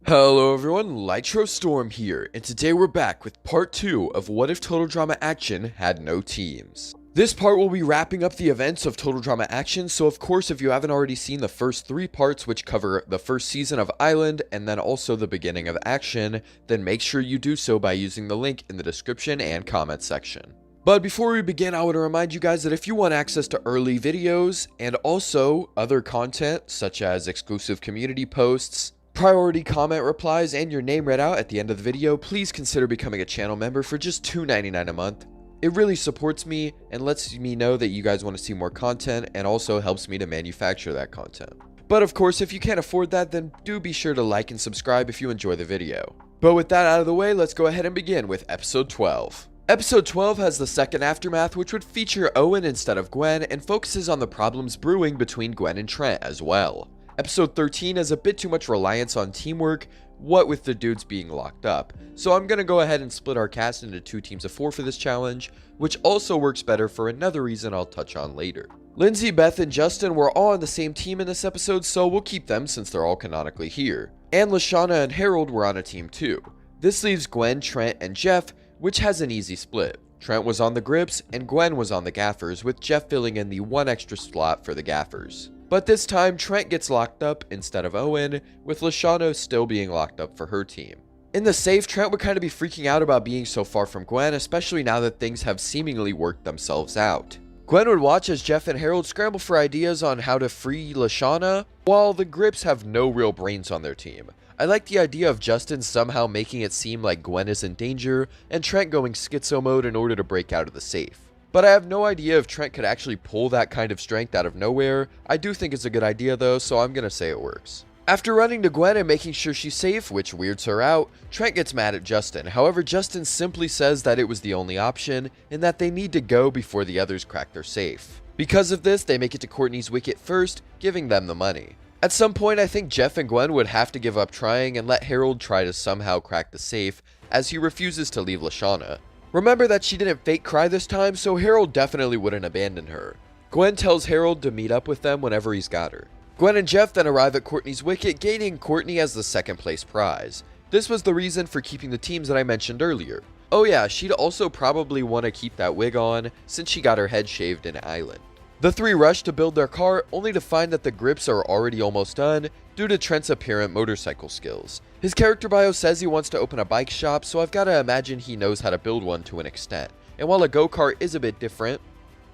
Hello everyone, Lytro Storm here, and today we're back with part 2 of What If Total Drama Action Had No Teams. This part will be wrapping up the events of Total Drama Action, so of course if you haven't already seen the first 3 parts which cover the first season of Island and then also the beginning of Action, then make sure you do so by using the link in the description and comment section. But before we begin, I want to remind you guys that if you want access to early videos and also other content such as exclusive community posts, priority comment replies, and your name read out at the end of the video, please consider becoming a channel member for just $2.99 a month. It really supports me and lets me know that you guys want to see more content and also helps me to manufacture that content. But of course, if you can't afford that, then do be sure to like and subscribe if you enjoy the video. But with that out of the way, let's go ahead and begin with episode 12. Episode 12 has the second aftermath, which would feature Owen instead of Gwen and focuses on the problems brewing between Gwen and Trent as well. Episode 13 has a bit too much reliance on teamwork, what with the dudes being locked up. So I'm gonna go ahead and split our cast into 2 teams of 4 for this challenge, which also works better for another reason I'll touch on later. Lindsay, Beth, and Justin were all on the same team in this episode, so we'll keep them since they're all canonically here. And Lashana and Harold were on a team too. This leaves Gwen, Trent, and Jeff, which has an easy split. Trent was on the grips, and Gwen was on the gaffers, with Jeff filling in the 1 extra slot for the gaffers. But this time, Trent gets locked up instead of Owen, with Lashana still being locked up for her team. In the safe, Trent would kind of be freaking out about being so far from Gwen, especially now that things have seemingly worked themselves out. Gwen would watch as Jeff and Harold scramble for ideas on how to free Lashana, while the grips have no real brains on their team. I like the idea of Justin somehow making it seem like Gwen is in danger, and Trent going schizo mode in order to break out of the safe. But I have no idea if Trent could actually pull that kind of strength out of nowhere. I do think it's a good idea though, so I'm gonna say it works. After running to Gwen and making sure she's safe, which weirds her out, Trent gets mad at Justin. However, Justin simply says that it was the only option, and that they need to go before the others crack their safe. Because of this, they make it to Courtney's wicket first, giving them the money. At some point, I think Jeff and Gwen would have to give up trying and let Harold try to somehow crack the safe, as he refuses to leave Lashana. Remember that she didn't fake cry this time, so Harold definitely wouldn't abandon her. Gwen tells Harold to meet up with them whenever he's got her. Gwen and Jeff then arrive at Courtney's wicket, gaining Courtney as the second place prize. This was the reason for keeping the teams that I mentioned earlier. Oh yeah, she'd also probably want to keep that wig on, since she got her head shaved in Island. The 3 rush to build their car, only to find that the grips are already almost done, due to Trent's apparent motorcycle skills. His character bio says he wants to open a bike shop, so I've got to imagine he knows how to build one to an extent. And while a go-kart is a bit different,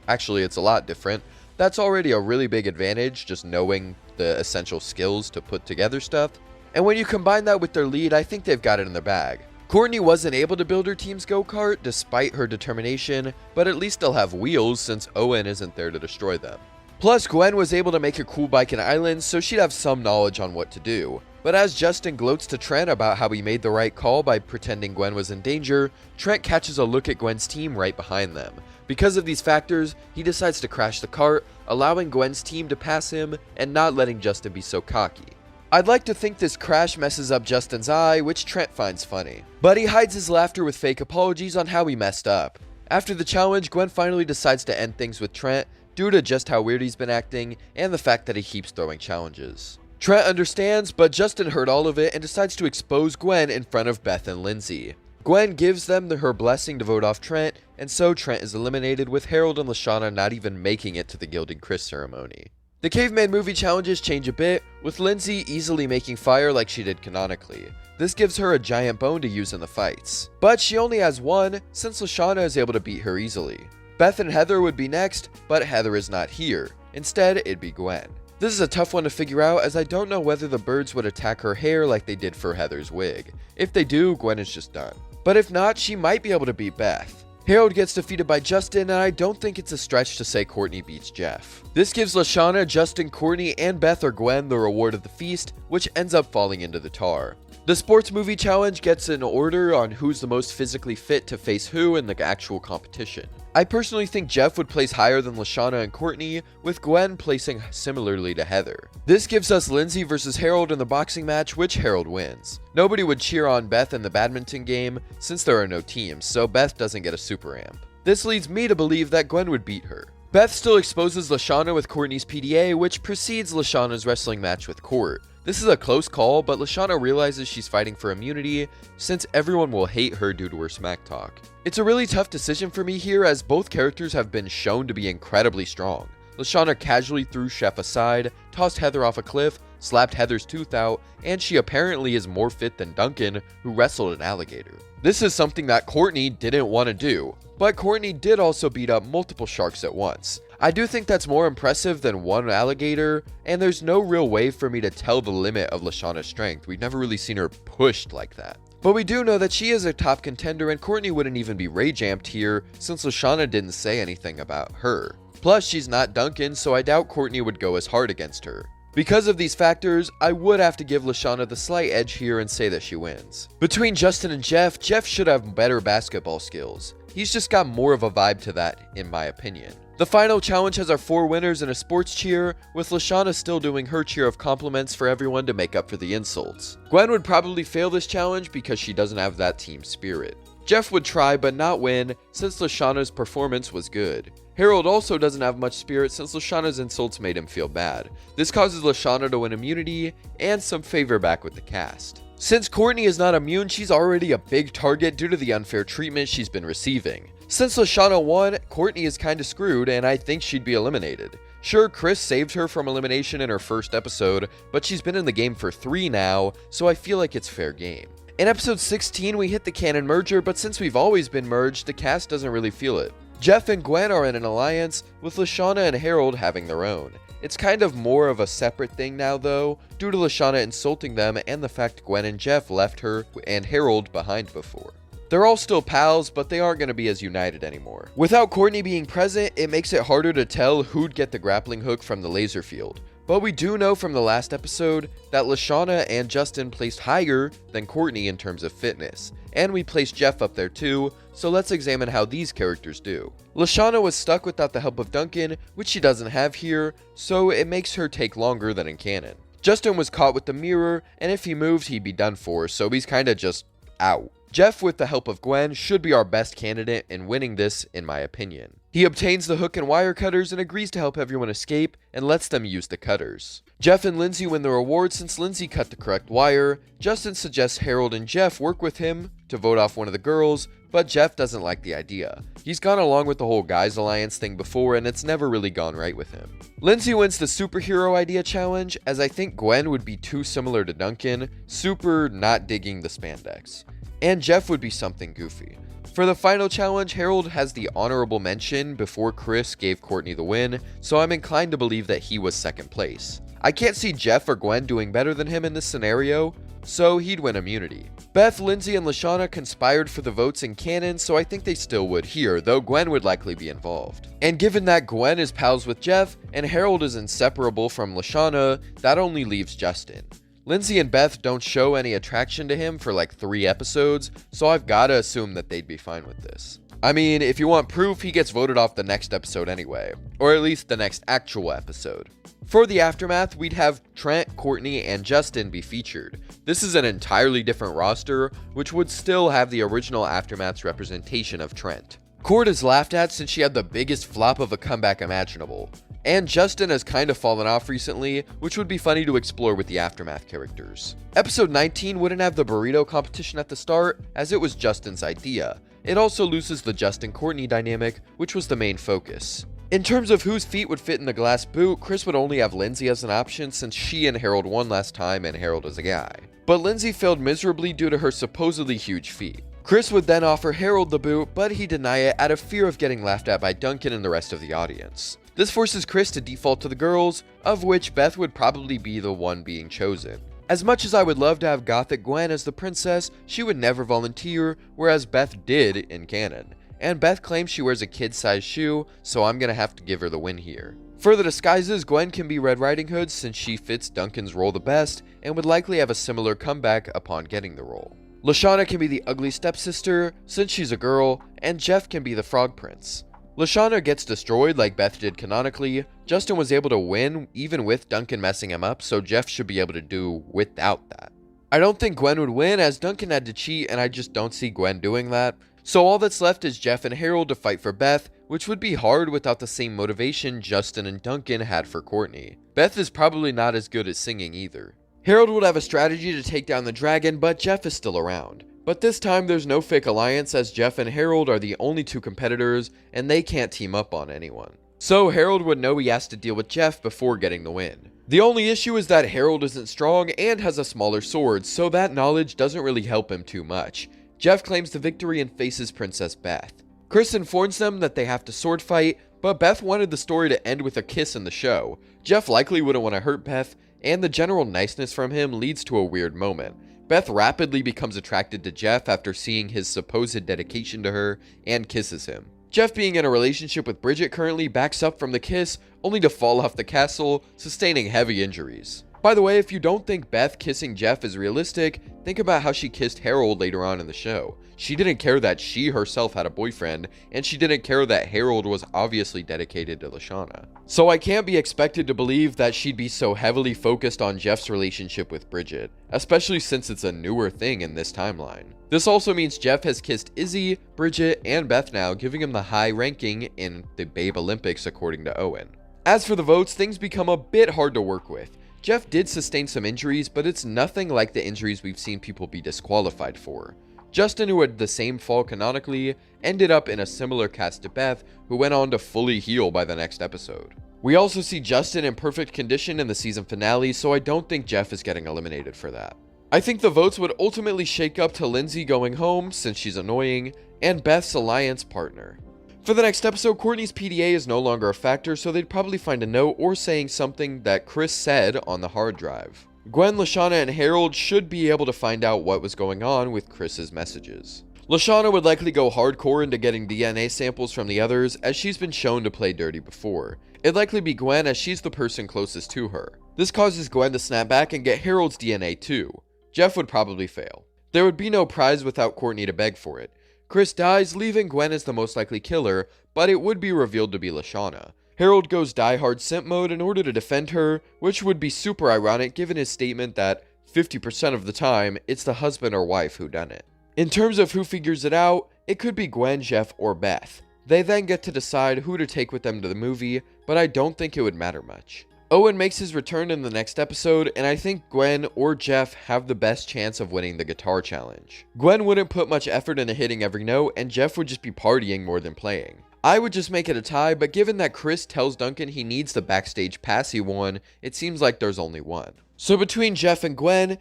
actually it's a lot different, that's already a really big advantage, just knowing the essential skills to put together stuff. And when you combine that with their lead, I think they've got it in their bag. Courtney wasn't able to build her team's go-kart despite her determination, but at least they'll have wheels since Owen isn't there to destroy them. Plus, Gwen was able to make a cool bike in Island, so she'd have some knowledge on what to do. But as Justin gloats to Trent about how he made the right call by pretending Gwen was in danger, Trent catches a look at Gwen's team right behind them. Because of these factors, he decides to crash the cart, allowing Gwen's team to pass him and not letting Justin be so cocky. I'd like to think this crash messes up Justin's eye, which Trent finds funny. But he hides his laughter with fake apologies on how he messed up. After the challenge, Gwen finally decides to end things with Trent, due to just how weird he's been acting and the fact that he keeps throwing challenges. Trent understands, but Justin heard all of it and decides to expose Gwen in front of Beth and Lindsay. Gwen gives them her blessing to vote off Trent, and so Trent is eliminated, with Harold and Lashana not even making it to the Gilded Chris ceremony. The Caveman movie challenges change a bit, with Lindsay easily making fire like she did canonically. This gives her a giant bone to use in the fights. But she only has one, since Lashana is able to beat her easily. Beth and Heather would be next, but Heather is not here. Instead, it'd be Gwen. This is a tough one to figure out, as I don't know whether the birds would attack her hair like they did for Heather's wig. If they do, Gwen is just done. But if not, she might be able to beat Beth. Harold gets defeated by Justin, and I don't think it's a stretch to say Courtney beats Jeff. This gives Lashana, Justin, Courtney, and Beth or Gwen the reward of the feast, which ends up falling into the tar. The sports movie challenge gets an order on who's the most physically fit to face who in the actual competition. I personally think Jeff would place higher than Lashana and Courtney, with Gwen placing similarly to Heather. This gives us Lindsay versus Harold in the boxing match, which Harold wins. Nobody would cheer on Beth in the badminton game, since there are no teams, so Beth doesn't get a super amp. This leads me to believe that Gwen would beat her. Beth still exposes Lashana with Courtney's PDA, which precedes Lashana's wrestling match with Court. This is a close call, but Lashana realizes she's fighting for immunity since everyone will hate her due to her smack talk. It's a really tough decision for me here as both characters have been shown to be incredibly strong. Lashana casually threw Chef aside, tossed Heather off a cliff, slapped Heather's tooth out, and she apparently is more fit than Duncan, who wrestled an alligator. This is something that Courtney didn't want to do, but Courtney did also beat up multiple sharks at once. I do think that's more impressive than one alligator, and there's no real way for me to tell the limit of Lashana's strength. We've never really seen her pushed like that. But we do know that she is a top contender, and Courtney wouldn't even be rage-amped here since Lashana didn't say anything about her. Plus, she's not Duncan, so I doubt Courtney would go as hard against her. Because of these factors, I would have to give Lashana the slight edge here and say that she wins. Between Justin and Jeff, Jeff should have better basketball skills. He's just got more of a vibe to that, in my opinion. The final challenge has our 4 winners in a sports cheer, with Lashana still doing her cheer of compliments for everyone to make up for the insults. Gwen would probably fail this challenge because she doesn't have that team spirit. Jeff would try but not win since Lashana's performance was good. Harold also doesn't have much spirit since Lashana's insults made him feel bad. This causes Lashana to win immunity and some favor back with the cast. Since Courtney is not immune, she's already a big target due to the unfair treatment she's been receiving. Since Lashana won, Courtney is kinda screwed and I think she'd be eliminated. Sure, Chris saved her from elimination in her first episode, but she's been in the game for 3 now, so I feel like it's fair game. In episode 16, we hit the canon merger, but since we've always been merged, the cast doesn't really feel it. Jeff and Gwen are in an alliance, with Lashana and Harold having their own. It's kind of more of a separate thing now though, due to Lashana insulting them and the fact Gwen and Jeff left her and Harold behind before. They're all still pals, but they aren't going to be as united anymore. Without Courtney being present, it makes it harder to tell who'd get the grappling hook from the laser field. But we do know from the last episode that Lashana and Justin placed higher than Courtney in terms of fitness, and we placed Jeff up there too, so let's examine how these characters do. Lashana was stuck without the help of Duncan, which she doesn't have here, so it makes her take longer than in canon. Justin was caught with the mirror, and if he moved he'd be done for, so he's kinda just out. Jeff, with the help of Gwen, should be our best candidate in winning this, in my opinion. He obtains the hook and wire cutters and agrees to help everyone escape and lets them use the cutters. Jeff and Lindsay win the reward since Lindsay cut the correct wire. Justin suggests Harold and Jeff work with him to vote off one of the girls, but Jeff doesn't like the idea. He's gone along with the whole guys alliance thing before and it's never really gone right with him. Lindsay wins the superhero idea challenge as I think Gwen would be too similar to Duncan, super not digging the spandex. And Jeff would be something goofy. For the final challenge, Harold has the honorable mention before Chris gave Courtney the win, so I'm inclined to believe that he was second place. I can't see Jeff or Gwen doing better than him in this scenario, so he'd win immunity. Beth, Lindsay, and Lashana conspired for the votes in canon, so I think they still would here, though Gwen would likely be involved. And given that Gwen is pals with Jeff, and Harold is inseparable from Lashana, that only leaves Justin. Lindsay and Beth don't show any attraction to him for like 3 episodes, so I've gotta assume that they'd be fine with this. I mean, if you want proof, he gets voted off the next episode anyway, or at least the next actual episode. For the aftermath, we'd have Trent, Courtney, and Justin be featured. This is an entirely different roster, which would still have the original aftermath's representation of Trent. Court is laughed at since she had the biggest flop of a comeback imaginable. And Justin has kind of fallen off recently, which would be funny to explore with the aftermath characters. Episode 19 wouldn't have the burrito competition at the start, as it was Justin's idea. It also loses the Justin-Courtney dynamic, which was the main focus. In terms of whose feet would fit in the glass boot, Chris would only have Lindsay as an option since she and Harold won last time and Harold is a guy. But Lindsay failed miserably due to her supposedly huge feet. Chris would then offer Harold the boot, but he'd deny it out of fear of getting laughed at by Duncan and the rest of the audience. This forces Chris to default to the girls, of which Beth would probably be the one being chosen. As much as I would love to have Gothic Gwen as the princess, she would never volunteer, whereas Beth did in canon. And Beth claims she wears a kid-sized shoe, so I'm gonna have to give her the win here. For the disguises, Gwen can be Red Riding Hood since she fits Duncan's role the best, and would likely have a similar comeback upon getting the role. Lashana can be the ugly stepsister, since she's a girl, and Jeff can be the Frog Prince. Lashana gets destroyed like Beth did canonically. Justin was able to win even with Duncan messing him up, so Jeff should be able to do without that. I don't think Gwen would win as Duncan had to cheat and I just don't see Gwen doing that. So all that's left is Jeff and Harold to fight for Beth, which would be hard without the same motivation Justin and Duncan had for Courtney. Beth is probably not as good at singing either. Harold would have a strategy to take down the dragon, but Jeff is still around. But this time there's no fake alliance, as Jeff and Harold are the only two competitors and they can't team up on anyone. So Harold would know he has to deal with Jeff before getting the win. The only issue is that Harold isn't strong and has a smaller sword, so that knowledge doesn't really help him too much. Jeff claims the victory and faces Princess Beth. Chris informs them that they have to sword fight, but Beth wanted the story to end with a kiss in the show. Jeff likely wouldn't want to hurt Beth, and the general niceness from him leads to a weird moment. Beth rapidly becomes attracted to Jeff after seeing his supposed dedication to her and kisses him. Jeff, being in a relationship with Bridget currently, backs up from the kiss only to fall off the castle, sustaining heavy injuries. By the way, if you don't think Beth kissing Jeff is realistic, think about how she kissed Harold later on in the show. She didn't care that she herself had a boyfriend, and she didn't care that Harold was obviously dedicated to Lashana. So I can't be expected to believe that she'd be so heavily focused on Jeff's relationship with Bridget, especially since it's a newer thing in this timeline. This also means Jeff has kissed Izzy, Bridget, and Beth now, giving him the high ranking in the Babe Olympics according to Owen. As for the votes, things become a bit hard to work with. Jeff did sustain some injuries, but it's nothing like the injuries we've seen people be disqualified for. Justin, who had the same fall canonically, ended up in a similar cast to Beth, who went on to fully heal by the next episode. We also see Justin in perfect condition in the season finale, so I don't think Jeff is getting eliminated for that. I think the votes would ultimately shake up to Lindsay going home, since she's annoying, and Beth's alliance partner. For the next episode, Courtney's PDA is no longer a factor, so they'd probably find a note or saying something that Chris said on the hard drive. Gwen, Lashana, and Harold should be able to find out what was going on with Chris's messages. Lashana would likely go hardcore into getting DNA samples from the others, as she's been shown to play dirty before. It'd likely be Gwen, as she's the person closest to her. This causes Gwen to snap back and get Harold's DNA too. Jeff would probably fail. There would be no prize without Courtney to beg for it. Chris dies, leaving Gwen as the most likely killer, but it would be revealed to be Lashana. Harold goes die-hard simp mode in order to defend her, which would be super ironic given his statement that 50% of the time, it's the husband or wife who done it. In terms of who figures it out, it could be Gwen, Jeff, or Beth. They then get to decide who to take with them to the movie, but I don't think it would matter much. Owen makes his return in the next episode, and I think Gwen or Jeff have the best chance of winning the guitar challenge. Gwen wouldn't put much effort into hitting every note, and Jeff would just be partying more than playing. I would just make it a tie, but given that Chris tells Duncan he needs the backstage pass he won, it seems like there's only one. So between Jeff and Gwen,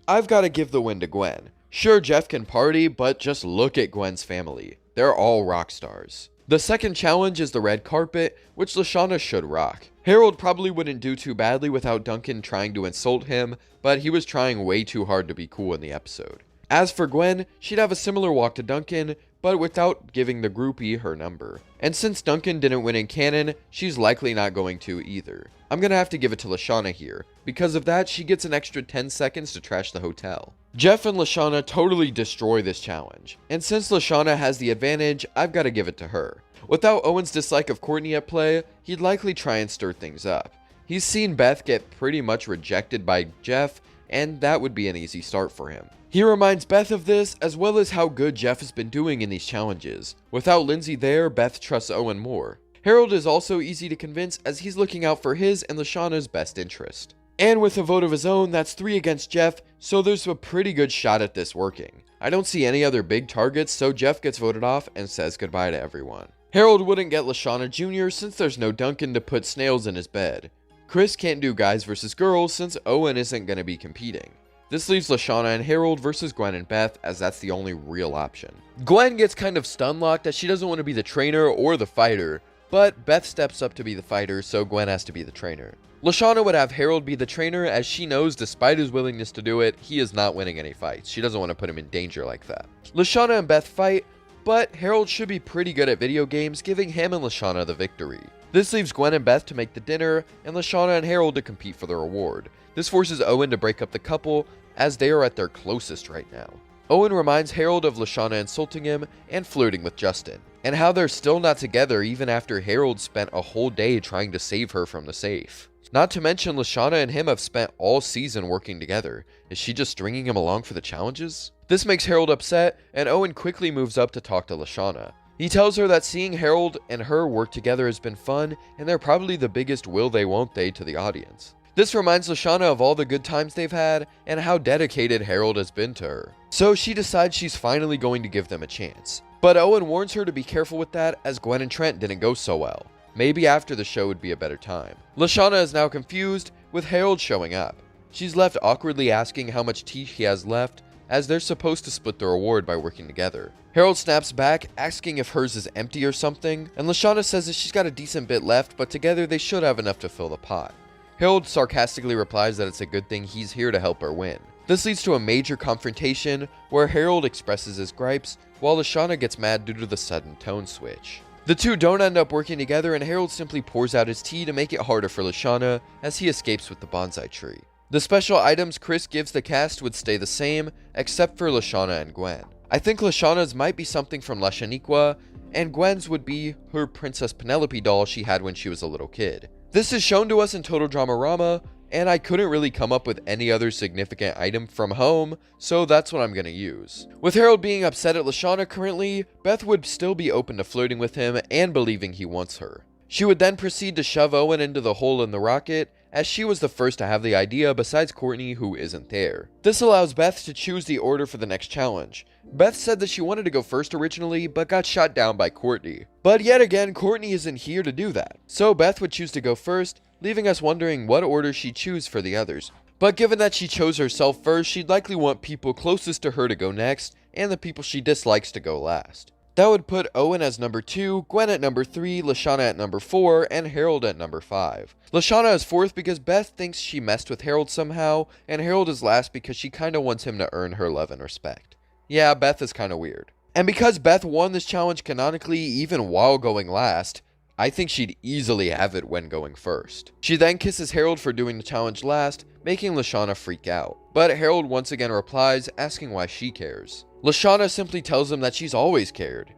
I've got to give the win to Gwen. Sure, Jeff can party, but just look at Gwen's family. They're all rock stars. The second challenge is the red carpet, which Lashana should rock. Harold probably wouldn't do too badly without Duncan trying to insult him, but he was trying way too hard to be cool in the episode. As for Gwen, she'd have a similar walk to Duncan, but without giving the groupie her number. And since Duncan didn't win in canon, she's likely not going to either. I'm gonna have to give it to Lashana here. Because of that, she gets an extra 10 seconds to trash the hotel. Jeff and Lashana totally destroy this challenge, and since Lashana has the advantage, I've got to give it to her. Without Owen's dislike of Courtney at play, he'd likely try and stir things up. He's seen Beth get pretty much rejected by Jeff, and that would be an easy start for him. He reminds Beth of this, as well as how good Jeff has been doing in these challenges. Without Lindsay there, Beth trusts Owen more. Harold is also easy to convince, as he's looking out for his and Lashana's best interest. And with a vote of his own, that's 3 against Jeff, so there's a pretty good shot at this working. I don't see any other big targets, so Jeff gets voted off and says goodbye to everyone. Harold wouldn't get Lashana Jr. since there's no Duncan to put snails in his bed. Chris can't do guys versus girls since Owen isn't going to be competing. This leaves Lashana and Harold versus Gwen and Beth, as that's the only real option. Gwen gets kind of stun-locked as she doesn't want to be the trainer or the fighter, but Beth steps up to be the fighter, so Gwen has to be the trainer. Lashana would have Harold be the trainer, as she knows despite his willingness to do it, he is not winning any fights. She doesn't want to put him in danger like that. Lashana and Beth fight, but Harold should be pretty good at video games, giving him and Lashana the victory. This leaves Gwen and Beth to make the dinner, and Lashana and Harold to compete for the reward. This forces Owen to break up the couple, as they are at their closest right now. Owen reminds Harold of Lashana insulting him and flirting with Justin, and how they're still not together even after Harold spent a whole day trying to save her from the safe. Not to mention, Lashana and him have spent all season working together. Is she just stringing him along for the challenges? This makes Harold upset, and Owen quickly moves up to talk to Lashana. He tells her that seeing Harold and her work together has been fun, and they're probably the biggest will they won't they to the audience. This reminds Lashana of all the good times they've had and how dedicated Harold has been to her. So she decides she's finally going to give them a chance. But Owen warns her to be careful with that, as Gwen and Trent didn't go so well. Maybe after the show would be a better time. Lashana is now confused, with Harold showing up. She's left awkwardly asking how much tea he has left, as they're supposed to split the reward by working together. Harold snaps back, asking if hers is empty or something, and Lashana says that she's got a decent bit left, but together they should have enough to fill the pot. Harold sarcastically replies that it's a good thing he's here to help her win. This leads to a major confrontation, where Harold expresses his gripes, while Lashana gets mad due to the sudden tone switch. The two don't end up working together, and Harold simply pours out his tea to make it harder for Lashana, as he escapes with the bonsai tree. The special items Chris gives the cast would stay the same, except for Lashana and Gwen. I think Lashana's might be something from La Shaniqua, and Gwen's would be her Princess Penelope doll she had when she was a little kid. This is shown to us in Total Dramarama, and I couldn't really come up with any other significant item from home, so that's what I'm gonna use. With Harold being upset at Lashana currently, Beth would still be open to flirting with him and believing he wants her. She would then proceed to shove Owen into the hole in the rocket, as she was the first to have the idea besides Courtney, who isn't there. This allows Beth to choose the order for the next challenge. Beth said that she wanted to go first originally, but got shot down by Courtney. But yet again, Courtney isn't here to do that. So Beth would choose to go first, leaving us wondering what order she'd choose for the others. But given that she chose herself first, she'd likely want people closest to her to go next, and the people she dislikes to go last. That would put Owen as number 2, Gwen at number 3, Lashana at number 4, and Harold at number 5. Lashana is 4th because Beth thinks she messed with Harold somehow, and Harold is last because she kinda wants him to earn her love and respect. Yeah, Beth is kinda weird. And because Beth won this challenge canonically even while going last, I think she'd easily have it when going first. She then kisses Harold for doing the challenge last, making Lashana freak out. But Harold once again replies, asking why she cares. Lashana simply tells him that she's always cared.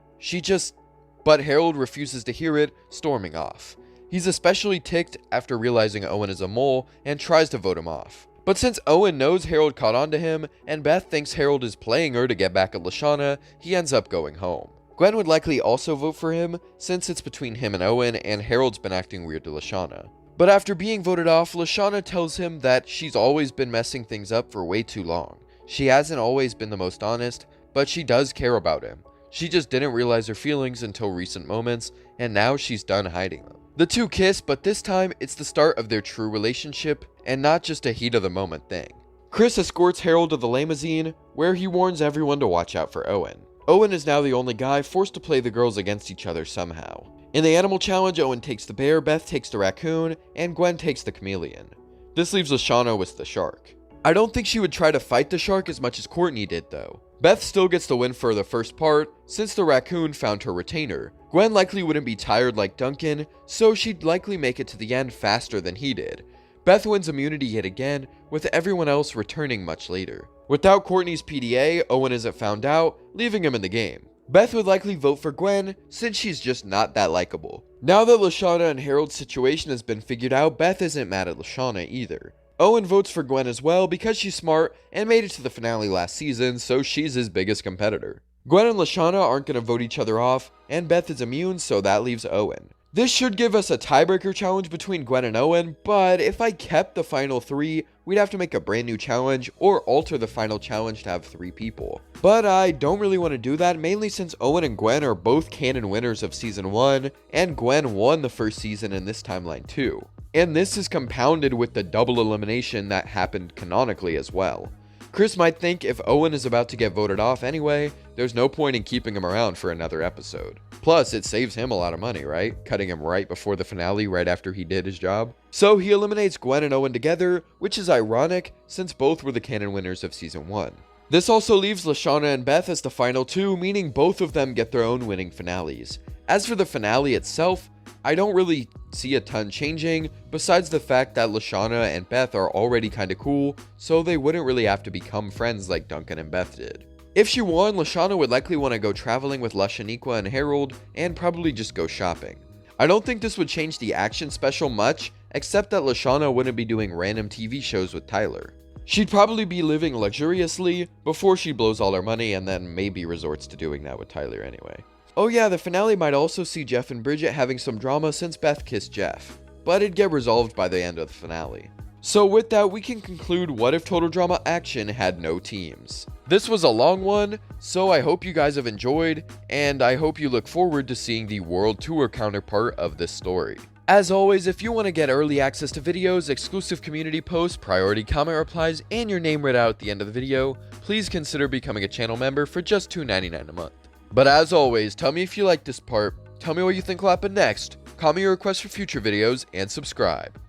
But Harold refuses to hear it, storming off. He's especially ticked after realizing Owen is a mole and tries to vote him off. But since Owen knows Harold caught on to him, and Beth thinks Harold is playing her to get back at Lashana, he ends up going home. Gwen would likely also vote for him, since it's between him and Owen, and Harold's been acting weird to Lashana. But after being voted off, Lashana tells him that she's always been messing things up for way too long. She hasn't always been the most honest, but she does care about him. She just didn't realize her feelings until recent moments, and now she's done hiding them. The two kiss, but this time it's the start of their true relationship, and not just a heat of the moment thing. Chris escorts Harold to the limousine, where he warns everyone to watch out for Owen. Owen is now the only guy forced to play the girls against each other somehow. In the animal challenge, Owen takes the bear, Beth takes the raccoon, and Gwen takes the chameleon. This leaves Lashana with the shark. I don't think she would try to fight the shark as much as Courtney did though. Beth still gets the win for the first part, since the raccoon found her retainer. Gwen likely wouldn't be tired like Duncan, so she'd likely make it to the end faster than he did. Beth wins immunity yet again, with everyone else returning much later. Without Courtney's PDA, Owen isn't found out, leaving him in the game. Beth would likely vote for Gwen, since she's just not that likable. Now that Lashana and Harold's situation has been figured out, Beth isn't mad at Lashana either. Owen votes for Gwen as well because she's smart and made it to the finale last season, so she's his biggest competitor. Gwen and Lashana aren't going to vote each other off, and Beth is immune, so that leaves Owen. This should give us a tiebreaker challenge between Gwen and Owen, but if I kept the final 3, we'd have to make a brand new challenge or alter the final challenge to have 3 people. But I don't really want to do that, mainly since Owen and Gwen are both canon winners of season 1, and Gwen won the first season in this timeline too. And this is compounded with the double elimination that happened canonically as well. Chris might think if Owen is about to get voted off anyway, there's no point in keeping him around for another episode. Plus, it saves him a lot of money, right? Cutting him right before the finale, right after he did his job. So he eliminates Gwen and Owen together, which is ironic since both were the canon winners of season 1. This also leaves Lashana and Beth as the final 2, meaning both of them get their own winning finales. As for the finale itself, I don't really see a ton changing, besides the fact that Lashana and Beth are already kinda cool, so they wouldn't really have to become friends like Duncan and Beth did. If she won, Lashana would likely want to go traveling with La Shaniqua and Harold, and probably just go shopping. I don't think this would change the action special much, except that Lashana wouldn't be doing random TV shows with Tyler. She'd probably be living luxuriously before she blows all her money and then maybe resorts to doing that with Tyler anyway. Oh yeah, the finale might also see Jeff and Bridget having some drama since Beth kissed Jeff, but it'd get resolved by the end of the finale. So with that, we can conclude what if Total Drama Action had no teams. This was a long one, so I hope you guys have enjoyed, and I hope you look forward to seeing the World Tour counterpart of this story. As always, if you want to get early access to videos, exclusive community posts, priority comment replies, and your name read out at the end of the video, please consider becoming a channel member for just $2.99 a month. But as always, tell me if you liked this part, tell me what you think will happen next, comment your requests for future videos, and subscribe.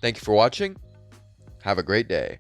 Thank you for watching. Have a great day.